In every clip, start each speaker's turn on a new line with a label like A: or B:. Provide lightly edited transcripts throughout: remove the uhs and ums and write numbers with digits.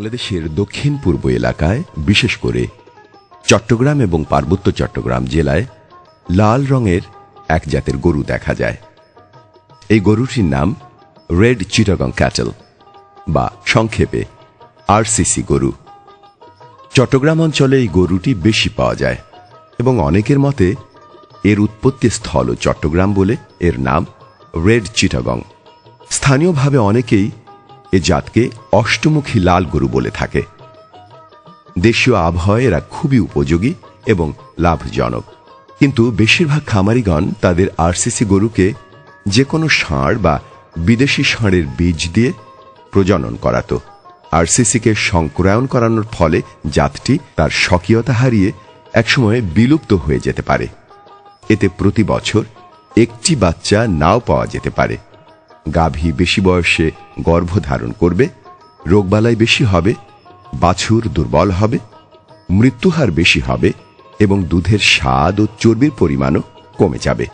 A: বাংলাদেশের দক্ষিণ পূর্ব এলাকায়, বিশেষ করে চট্টগ্রাম এবং পার্বত্য চট্টগ্রাম জেলায় লাল রঙের এক জাতের গরু দেখা যায়। এই গরুটির নাম রেড চিটাগং ক্যাটেল বা সংক্ষেপে আরসিসি গরু। চট্টগ্রাম অঞ্চলে এই গরুটি বেশি পাওয়া যায় এবং অনেকের মতে এর উৎপত্তি স্থল চট্টগ্রাম বলে এর নাম রেড চিটাগং। স্থানীয়ভাবে অনেকেই এ জাতকে অষ্টমুখী লাল গরু বলে থাকে। দেশীয় আবহাওয়ায় এরা খুবই উপযোগী এবং লাভজনক, কিন্তু বেশিরভাগ খামারিগণ তাদের আরসিসি গরুকে যে কোনো ষাঁড় বা বিদেশি ষাঁড়ের বীজ দিয়ে প্রজনন করাত। আরসিসিকে সংক্রায়ন করানোর ফলে জাতটি তার স্বকীয়তা হারিয়ে একসময় বিলুপ্ত হয়ে যেতে পারে। এতে প্রতি বছর একটি বাচ্চা নাও পাওয়া যেতে পারে। গাভী বেশি বয়সে গর্ভধারণ করবে, রোগবালাই বেশি হবে, বাছুর দুর্বল হবে, মৃত্যুহার বেশি হবে এবং দুধের স্বাদ ও চর্বির পরিমাণও কমে যাবে।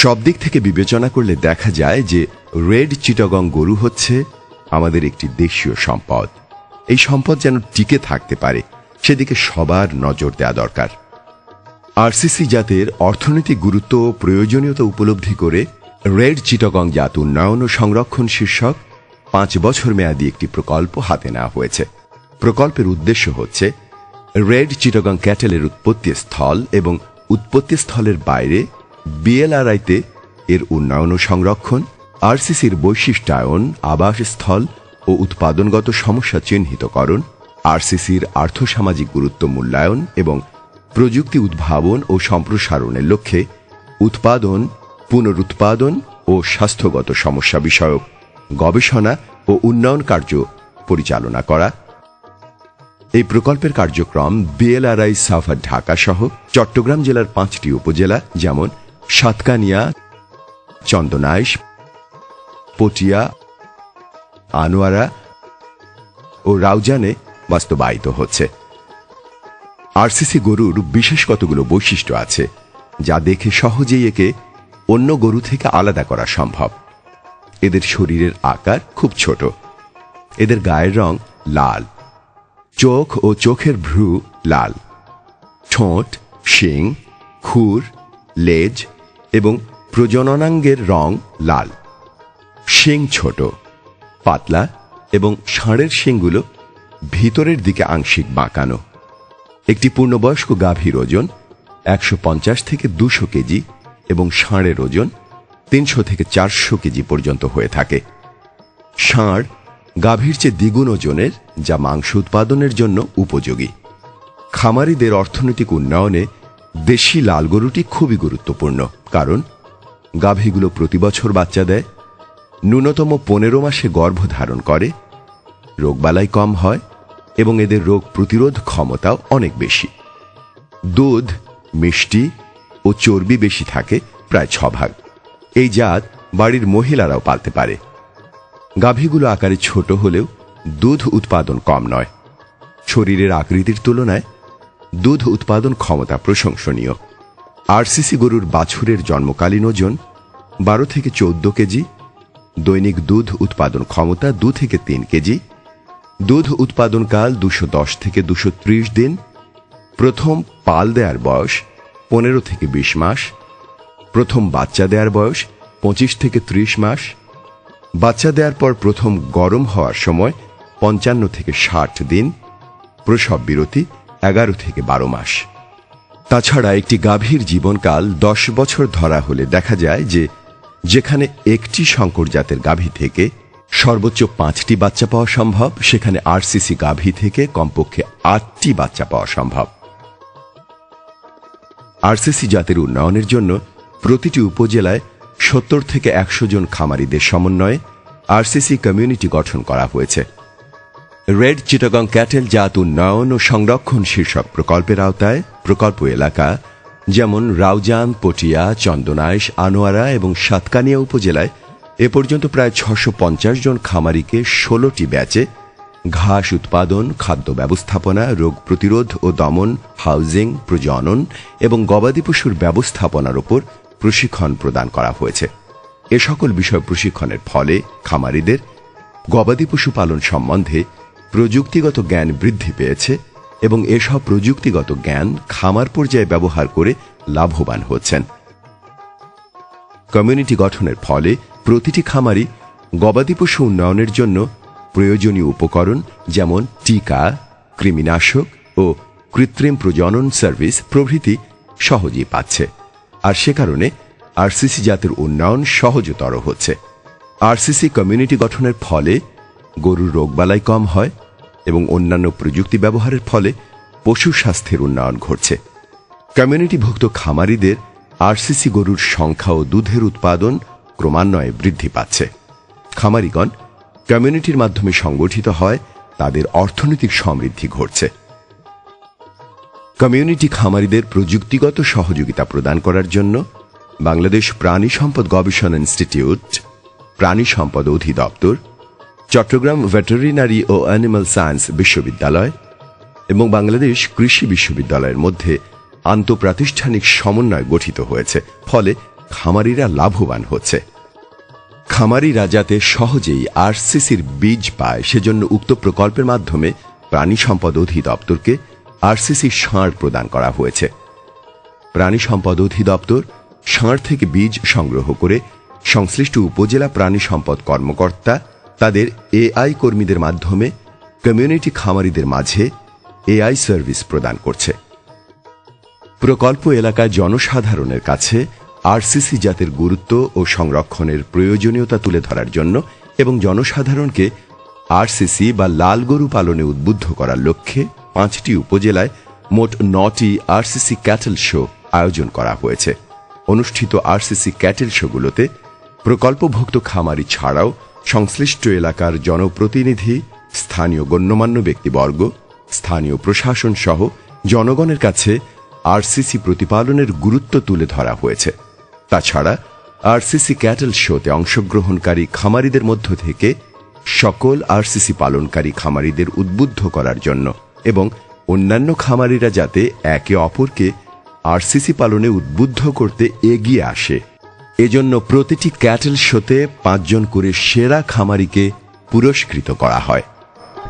A: সব দিক থেকে বিবেচনা করলে দেখা যায় যে রেড চিটাগং গরু হচ্ছে আমাদের একটি দেশীয় সম্পদ। এই সম্পদ যেন টিকে থাকতে পারে সেদিকে সবার নজর দেওয়া দরকার। আরসিসি জাতের অর্থনৈতিক গুরুত্ব ও প্রয়োজনীয়তা উপলব্ধি করে রেড চিটাগং জাত উন্নয়ন ও সংরক্ষণ শীর্ষক 5 বছর মেয়াদী একটি প্রকল্প হাতে নেওয়া হয়েছে। প্রকল্পের উদ্দেশ্য হচ্ছে রেড চিটাগং ক্যাটেলের উৎপত্তি স্থল এবং উৎপত্তি স্থলের বাইরে বিএলআরআইতে এর উন্নয়ন ও সংরক্ষণ, আরসিসির বৈশিষ্ট্যায়ন, আবাসস্থল ও উৎপাদনগত সমস্যা চিহ্নিতকরণ, আরসিসির আর্থসামাজিক গুরুত্ব মূল্যায়ন এবং প্রযুক্তি উদ্ভাবন ও সম্প্রসারণের লক্ষ্যে উৎপাদন, পুনরুৎপাদন ও স্বাস্থ্যগত সমস্যা বিষয়ক গবেষণা ও উন্নয়ন কার্য পরিচালনা করা। এই প্রকল্পের কার্যক্রম বিএলআরআই সাভার ঢাকা সহ চট্টগ্রাম জেলার 5টি উপজেলা যেমন সাতকানিয়া, চন্দনাইশ, পটিয়া, আনোয়ারা ও রাউজানে বাস্তবায়িত হচ্ছে। আরসিসি গরুর বিশেষ কতগুলো বৈশিষ্ট্য আছে যা দেখে সহজেই একে অন্য গরু থেকে আলাদা করা সম্ভব। এদের শরীরের আকার খুব ছোট, এদের গায়ের রং লাল, চোখ ও চোখের ভ্রু লাল, ঠোঁট, শিং, খুর, লেজ এবং প্রজননাঙ্গের রং লাল। শিং ছোট, পাতলা এবং ষাঁড়ের শিংগুলো ভিতরের দিকে আংশিক বাঁকানো। একটি পূর্ণবয়স্ক গাভীর ওজন 150 থেকে 200 কেজি এবং ষাঁড়ের ওজন 300 থেকে 400 কেজি পর্যন্ত হয়ে থাকে। ষাঁড় গাভীর চেয়ে দ্বিগুণ ওজনের, যা মাংস উৎপাদনের জন্য উপযোগী। খামারিদের অর্থনৈতিক উন্নয়নে দেশি লাল গরুটি খুবই গুরুত্বপূর্ণ, কারণ গাভীগুলো প্রতি বছর বাচ্চা দেয়, ন্যূনতম 15 মাসে গর্ভধারণ করে, রোগবালাই কম হয় এবং এদের রোগ প্রতিরোধ ক্ষমতাও অনেক বেশি। দুধ, মিষ্টি ও চর্বি বেশি থাকে, প্রায় 6 ভাগ। এই জাত বাড়ির মহিলারাও পালতে পারে। গাভীগুলো আকারে ছোট হলেও দুধ উৎপাদন কম নয়। শরীরের আকৃতির তুলনায় দুধ উৎপাদন ক্ষমতা প্রশংসনীয়। আরসিসি গরুর বাছুরের জন্মকালীন ওজন 12 থেকে 14 কেজি, দৈনিক দুধ উৎপাদন ক্ষমতা 2 থেকে 3 কেজি, দুধ উৎপাদনকাল 210 থেকে 230 দিন, প্রথম পাল দেওয়ার বয়স 15 থেকে 20 মাস, প্রথম বাচ্চা দেওয়ার বয়স 25 থেকে 30 মাস, বাচ্চা দেওয়ার পর প্রথম গরম হওয়ার সময় 55 থেকে 60 দিন, প্রসব বিরতি 11 থেকে 12 মাস। তাছাড়া একটি গাভীর জীবনকাল 10 বছর ধরা হলে দেখা যায় যে যেখানে একটি শঙ্কর জাতের গাভী থেকে সর্বোচ্চ 5টি বাচ্চা পাওয়া সম্ভব, সেখানে আরসিসি গাভী থেকে কমপক্ষে 8টি বাচ্চা পাওয়া সম্ভব। আরসিসি জাতের উন্নয়নের জন্য প্রতিটি উপজেলায় 70 থেকে 100 জন খামারিদের সমন্বয়ে আরসিসি কমিউনিটি গঠন করা হয়েছে। রেড চিটাগং ক্যাটেল জাত উন্নয়ন ও সংরক্ষণ শীর্ষক প্রকল্পের আওতায় প্রকল্প এলাকা যেমন রাউজান, পটিয়া, চন্দনাইশ, আনোয়ারা এবং সাতকানিয়া উপজেলায় এ পর্যন্ত প্রায় 650 জন খামারিকে 16টি ব্যাচে ঘাস উৎপাদন, খাদ্য ব্যবস্থাপনা, রোগ প্রতিরোধ ও দমন, হাউজিং, প্রজনন এবং গবাদি পশুর ব্যবস্থাপনার উপর প্রশিক্ষণ প্রদান করা হয়েছে। এ সকল বিষয় প্রশিক্ষণের ফলে খামারিদের গবাদি পশু পালন সম্বন্ধে প্রযুক্তিগত জ্ঞান বৃদ্ধি পেয়েছে এবং এসব প্রযুক্তিগত জ্ঞান খামার পর্যায়ে ব্যবহার করে লাভবান হচ্ছেন। কমিউনিটি গঠনের ফলে প্রতিটি খামারই গবাদি পশু উন্নয়নের জন্য প্রয়োজনীয় উপকরণ যেমন টিকা, কৃমিনাশক ও কৃত্রিম প্রজনন সার্ভিস প্রভৃতি সহজেই পাচ্ছে, আর সে কারণে আরসিসি জাতের উন্নয়ন সহজতর হচ্ছে। আরসিসি কমিউনিটি গঠনের ফলে গরুর রোগবালাই কম হয় এবং অন্যান্য প্রযুক্তি ব্যবহারের ফলে পশু স্বাস্থ্যের উন্নয়ন ঘটছে। কমিউনিটিভুক্ত খামারিদের আরসিসি গরুর সংখ্যা ও দুধের উৎপাদন ক্রমান্বয়ে বৃদ্ধি পাচ্ছে। খামারিগণ কমিউনিটির মাধ্যমে সংগঠিত হয়, তাদের অর্থনৈতিক সমৃদ্ধি ঘটছে। কমিউনিটি খামারিদের প্রযুক্তিগত সহযোগিতা প্রদান করার জন্য বাংলাদেশ প্রাণী সম্পদ গবেষণা ইনস্টিটিউট, প্রাণী সম্পদ অধিদপ্তর, চট্টগ্রাম ভেটেরিনারি ও অ্যানিমাল সায়েন্স বিশ্ববিদ্যালয় এবং বাংলাদেশ কৃষি বিশ্ববিদ্যালয়ের মধ্যে আন্তঃপ্রাতিষ্ঠানিক সমন্বয় গঠিত হয়েছে, ফলে খামারিরা লাভবান হচ্ছে। খামারিরা যাতে সহজেই আরসিসির বীজ পায় সেজন্য উক্ত প্রকল্পের মাধ্যমে প্রাণী সম্পদ অধিদপ্তরকে আরসিসি ষাঁড় প্রদান করা হয়েছে। প্রাণী সম্পদ অধিদপ্তর ষাঁড় থেকে বীজ সংগ্রহ করে সংশ্লিষ্ট উপজেলা প্রাণী সম্পদ কর্মকর্তা তাদের এআই কর্মীদের মাধ্যমে কমিউনিটি খামারিদের মাঝে এআই সার্ভিস প্রদান করছে। প্রকল্প এলাকায় জনসাধারণের কাছে আরসিসি জাতের গুরুত্ব ও সংরক্ষণের প্রয়োজনীয়তা তুলে ধরার জন্য এবং জনসাধারণকে আরসিসি বা লাল গরু পালনে উদ্বুদ্ধ করার লক্ষ্যে 5টি উপজেলায় মোট 9টি আরসিসি ক্যাটেল শো আয়োজন করা হয়েছে। অনুষ্ঠিত আরসিসি ক্যাটেল শোগুলোতে প্রকল্পভুক্ত খামারি ছাড়াও সংশ্লিষ্ট এলাকার জনপ্রতিনিধি, স্থানীয় গণ্যমান্য ব্যক্তিবর্গ, স্থানীয় প্রশাসন সহ জনগণের কাছে আরসিসি প্রতিপালনের গুরুত্ব তুলে ধরা হয়েছে। তাছাড়া আরসিসি ক্যাটেল শোতে অংশগ্রহণকারী খামারিদের মধ্য থেকে সকল আরসিসি পালনকারী খামারিদের উদ্বুদ্ধ করার জন্য এবং অন্যান্য খামারিরা যাতে একে অপরকে আরসিসি পালনে উদ্বুদ্ধ করতে এগিয়ে আসে, এজন্য প্রতিটি ক্যাটেল শোতে 5 জন করে সেরা খামারিকে পুরস্কৃত করা হয়।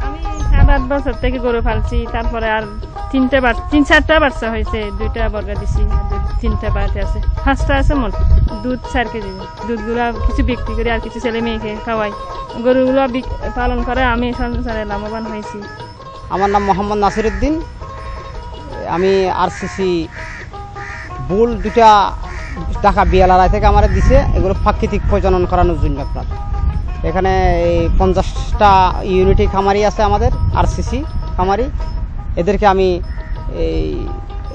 B: আমি 7-8 বছর থেকে গরু পালছি, তারপরে আর 3-4টা বাচ্চা হয়েছে, 2টা বর্গা দিছি, 3টা বাড়িতে আছে, 5টা আছে মোট। দুধ 4 কেজি, দুধগুলো কিছু বিক্রি করি আর কিছু ছেলে মেয়েকে খাওয়াই। গরুগুলো পালন করে আমি সংসারে লাভবান হয়েছি।
C: আমার নাম মোহাম্মদ নাসিরউদ্দিন। আমি আরসিসি বুল 2টা ঢাকা বিয়ালারায় থেকে আমার দিছে, এগুলো প্রাকৃতিক প্রজনন করানোর জন্য। আপনার এখানে এই 50টা ইউনিটি খামারি আছে আমাদের আরসিসি খামারি, এদেরকে আমি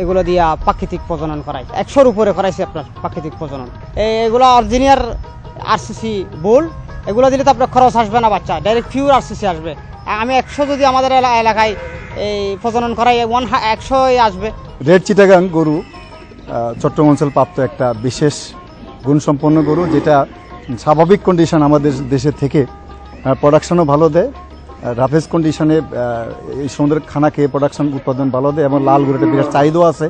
C: এগুলো দিয়া প্রাকৃতিক প্রজনন করাই। 100-র উপরে করাইছি আপনার প্রাকৃতিক প্রজনন। এগুলো অরিজিনাল আরসিসি বুল, এগুলো দিলে তো আপনার খরচ আসবে না, বাচ্চা ডাইরেক্ট পিওর আরসিসি আসবে। আমি 100 যদি আমাদের এলাকায় এই প্রজনন করাই 100 আসবে।
D: রেড চিটাগাং গরু চট্টগ্রাম অঞ্চল প্রাপ্ত একটা বিশেষ গুণসম্পন্ন গরু, যেটা স্বাভাবিক কন্ডিশন আমাদের দেশে থেকে প্রোডাকশনও ভালো দেয়, রাফেজ কন্ডিশনে এই সমুদ্রের খানা খেয়ে প্রোডাকশন উৎপাদন ভালো দেয় এবং লাল গরুটা বিরাট চাহিদাও আছে।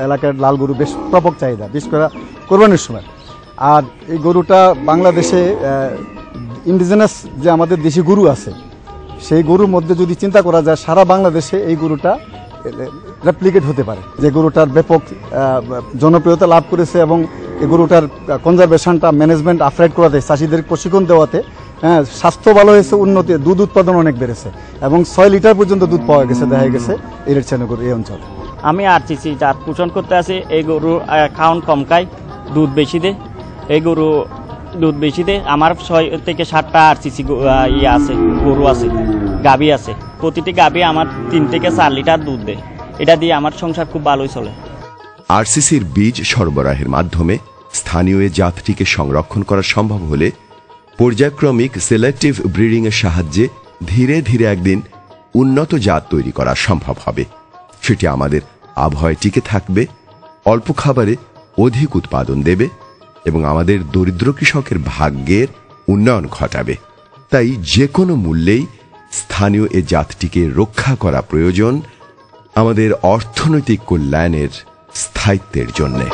D: এলাকার লাল গরু বেশ ব্যাপক চাহিদা, বিশেষ করে কোরবানির সময়। আর এই গরুটা বাংলাদেশে ইন্ডিজিনাস যে আমাদের দেশি গরু আছে, সেই গরুর মধ্যে যদি চিন্তা করা যায় সারা বাংলাদেশে এই গরুটা রেপ্লিকেট হতে পারে। যে গরুটার ব্যাপক জনপ্রিয়তা লাভ করেছে এবং এই গরুটার কনজারভেশনটা ম্যানেজমেন্ট আপগ্রেড করাতে, চাষিদের প্রশিক্ষণ দেওয়াতে স্বাস্থ্য ভালো হয়েছে, উন্নতি, দুধ উৎপাদন অনেক বেড়েছে এবং 6 লিটার পর্যন্ত দুধ পাওয়া গেছে, দেখা গেছে এই রেডচাইনা গরু এই অঞ্চলে।
E: আমি আরসিসি জাত পোষণ করতে আছি। এই গরু খাওয়ান কম খায়, দুধ বেশি দেয়। এই গরু দুধ বেশি দেয়। আমার 6 থেকে 7টা আরসিসি আছে, গরু আছে, গাভী আছে। প্রতিটি গাভী আমার 3 থেকে 4 লিটার দুধ দেয়। এটা দিয়ে আমার সংসার খুব ভালোই চলে।
A: আরসিসির বীজ সরবরাহের মাধ্যমে স্থানীয় এ জাতটিকে সংরক্ষণ করা সম্ভব হলে পর্যায়ক্রমিক সিলেক্টিভ ব্রিডিং এর সাহায্যে ধীরে ধীরে একদিন উন্নত জাত তৈরি করা সম্ভব হবে। সেটি আমাদের আবহাওয়ায় টিকে থাকবে, অল্প খাবারে অধিক উৎপাদন দেবে এবং আমাদের দরিদ্র কৃষকের ভাগ্যের উন্নয়ন ঘটাবে। তাই যে কোনো মূল্যেই স্থানীয় এ জাতটিকে রক্ষা করা প্রয়োজন আমাদের অর্থনৈতিক কল্যাণের স্থায়িত্বের জন্যে।